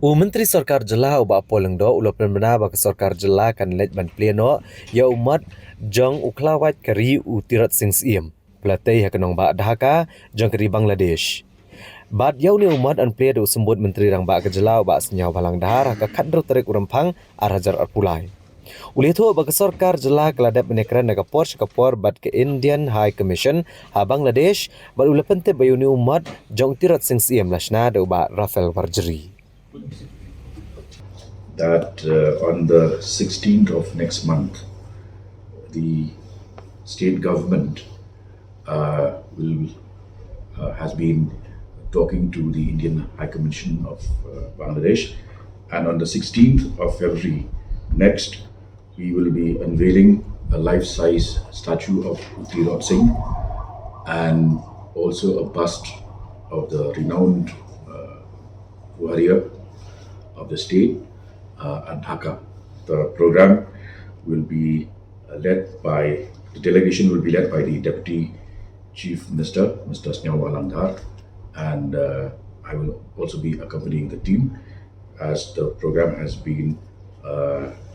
Menteri Sarkar Jela ubah polengdo ulapan benar bagi Sarkar Jela kan lej ban pleno ya umat jong uklawat kari Tirot sing pelatih hakanong ba Dhaka jong kari Bangladesh. Bad yau ni umat an play do sembut menteri rang ba ke Jela ba senyaw balang dahar ka kadro tarik Rymphang arajar plie. Uli tu bagi Sarkar Jela keladap menekran naga kapor bad ke Indian High Commission ha Bangladesh bad ulapan te bayuni umat jong Tirot sing lasna do ba Rafael Warjeri. That on the 16th of next month, the state government has been talking to the Indian High Commission of Bangladesh, and on the 16th of February next, we will be unveiling a life-size statue of Tirot Singh and also a bust of the renowned warrior of the state at Dhaka. The program will be the delegation will be led by the Deputy Chief Minister, Mr. Snyawa Langdar, and I will also be accompanying the team as the program has been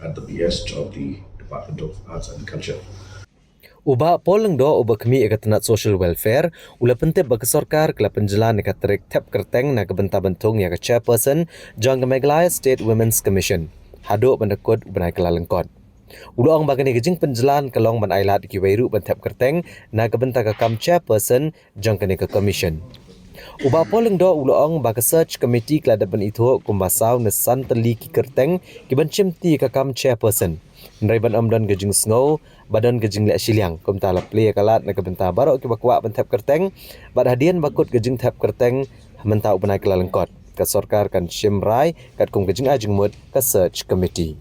at the behest of the Department of Arts and Culture. Uba poleng do uba kami ikatanat social welfare ula pentep bagi Sarkar kela penjelan ikatarik tap kerteng na kebenta bentung ya ke chairperson jang ke Meghalaya State Women's Commission haduk bandakut benai kela lengkot. Ula ang bagani kejing penjelan kelong ban ailat ki wairu ban tap kerteng na kebenta ke kam chairperson jang kene ke commission. Uba poleng do ula ang bagi search committee kela depan itu kumbasau nesan teli ki kerteng ki ban cimti ke kam chairperson. Nraiban amdan gejing snow badan gejing lek siliang kum tala play kalat na kebenta barok ki bakwa ban tap kerteng bad hadian bakut gejing tap kerteng mentau benai kelalengkot ke Sarkar kan shimrai kat kum gejing ajing mut ke search committee.